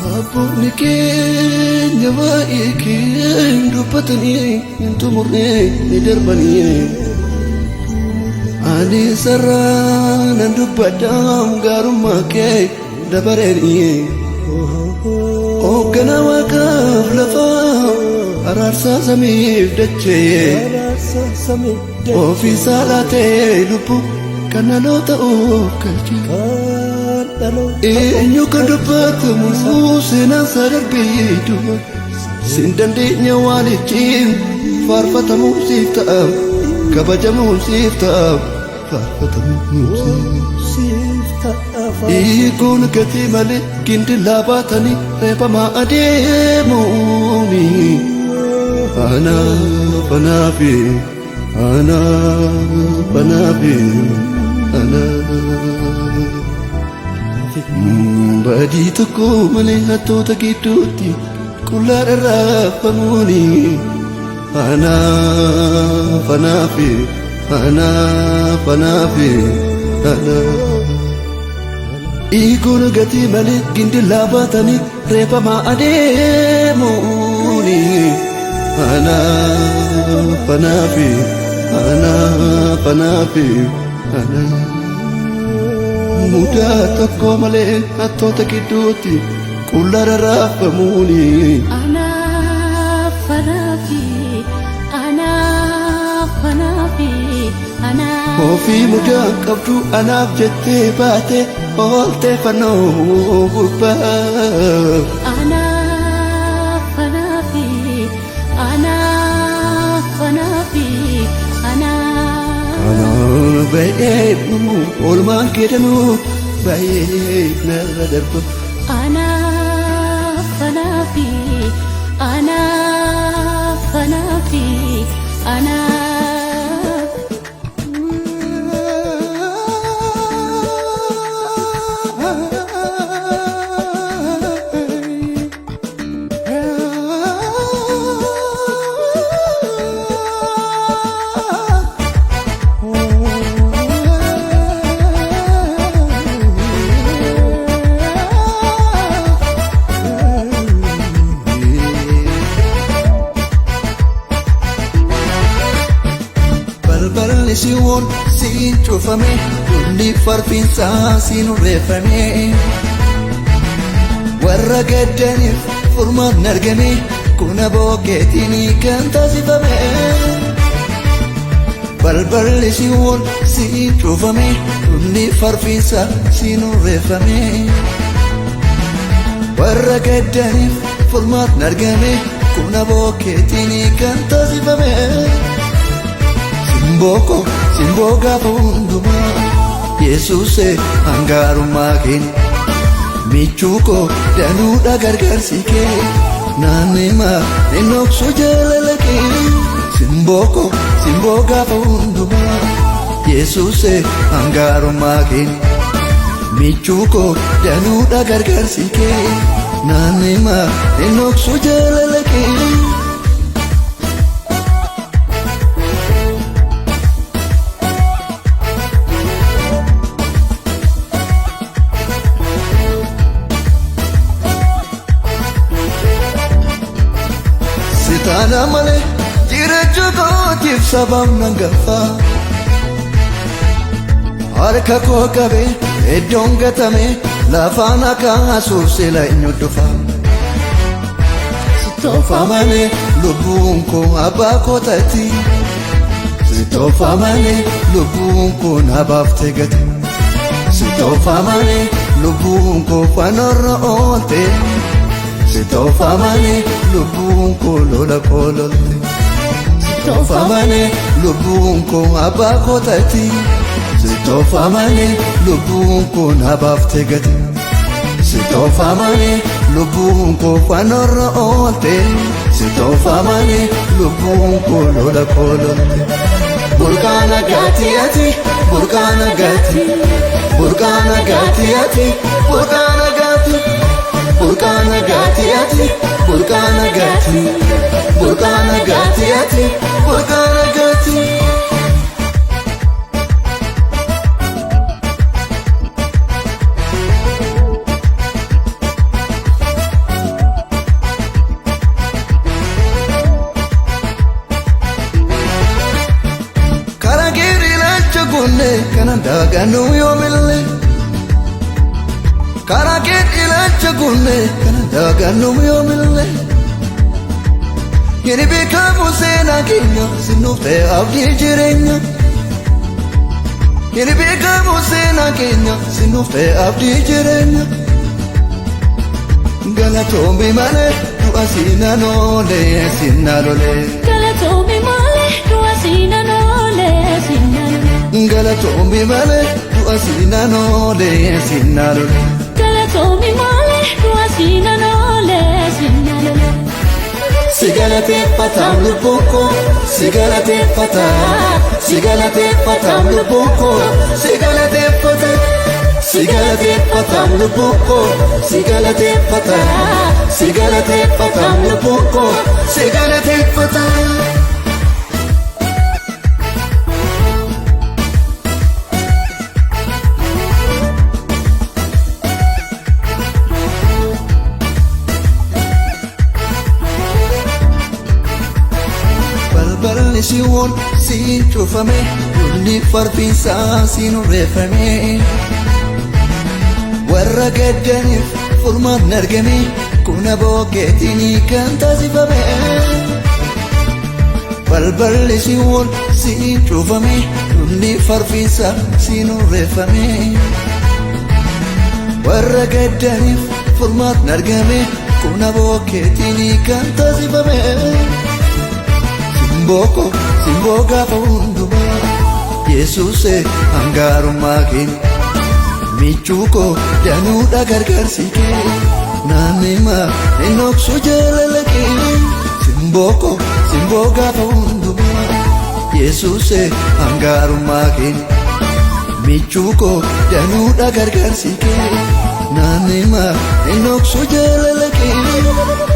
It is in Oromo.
Abboonni keenya waa'ee kee dubbatanii hin xumurre ni darbanii. Ani sarara nan dubbadha gaarummaa kee dabareeni. Hoogganaa waaqaaf lafaa araarsaa samiif dachee ofiisaa laatee lubbuu kan dhaloota of galchee. Eenyu kan dubbatamu seenaan isaa darbee duuba sin dandeenya waan ittiin faarfatamuu siif ta'a kabajamuu siif ta'a faarfatamuu siif ta'a. Dhiigoon gatii malee gindilaa baatanii reebamaa adeemuuni. Anaaf anaafi anaaf anaafi anaaf. Badii tokko malee hattoota gidduutti qullaa rarraafamuuni. Anaaf anaafi anaaf anaafi anaaf. Dhiigoon gatii malee gindilaa baatanii reebamaa adeemuuni. Anaaf anaafi anaaf anaafi anaaf. Mudaa tokko malee hattoota gidduutti qullaa rarraafamuuni. Anaaf anaafi anaaf anaafi anaaf. Ofii mudaa qabdu anaaf jettee baate ooltee fannoo gubbaa. Anaaf anaafi anaaf anaafi anaaf. Baay'ee oolmaan keedanuu baay'ee narra darba. Anaaf anaafi anaaf anaafi anaaf. Balballi si'oon siin cufame lolli farfiinsaa siin urreeffame. Warra gaddaniif furmaan argame kuna bookeetiin kan taasifame. Balballi si'oon siin cufame lolli farfiinsaa siin urreeffame. Warra gaddaniif furmaan argame kuna bookeetiin kan taasifame. Simboko simboo gaafa hundumaa Yesuuse hangaarummaa keenya michuuko danuudha gargaarsi kee naanneema ennoksu jaalala kee. Simboko simboo gaafa hundumaa Yesuuse hangaarummaa keenya michuuko danuudha gargaarsi kee naanneema ennoksu jaalala kee. Sitaana malee jireenya kootiif sabab nan gaffaa. Harka koo qabee iddoon gatame lafaan akaasuuf sila hin hordofaa. Sitoofa malee lubbuun koo abbaa koo taati. Sitoofa malee lubbuun koo nabaaf tegate. Sitoofa malee lubbuun koo fanorra oolte. Sitoofa malee lubbuun koo lola koo lolte. Sitoofa malee lubbuun koo abbaa koo taati. Sitoofa malee lubbuun koo nabaaf tegate. Sitoofa malee lubbuun koo fanorra oolte. Sitoofa malee lubbuun koo lola koo lolte. Burqaana gatii ati burqaana gatii burqaana gatii ati burqaana gatii. Burqaana gatii ati burqaana gatii burqaana gatii ati burqaana gatii. kunne kanan daagannu yoomillee karaa kee ilaalcha kunne kanan daagannu yoomillee Yeni beekamu seenaa keenya sinuuf ta'e abdii jireenya Yeni beekamu seenaa keenya sinuuf ta'e abdii jireenya Galatoomii malee du'a siinaan oolee siinaan oolee Galatoomii malee du'a siinaan oolee siinaan oolee Galatoomii malee du'a siinaan oolee siinaan oolee Galatoomii malee du'a siinaan oolee siinaan oolee Sigalateeffatam lubbuun koo sigalateeffata sigalateeffatam lubbuun koo sigalateeffata sigalateeffatam lubbuun koo sigalateeffata sigalateeffatam lubbuun koo sigalateeffata Balballi si'oon siin cufame lulli farfiinsaa siin urreeffame warra gaddaniif furmaanni argame kuna bookeetiin kan taasifame Balballi si'oon siin cufame lulli farfiinsaa siin urreeffame warra gaddaniif furmaanni argame kuna bookeetiin kan taasifame Simboko, simboo gaafa hundumaa Yesuuse hangaarummaa keenya michuu koo danuudha gargaarsi kee naannimaa hin dhoksu jaalala kee Simboko, simboo gaafa hundumaa Yesuuse hangaarummaa keenya michuu koo danuudha gargaarsi kee naannimaa hin dhoksu jaalala kee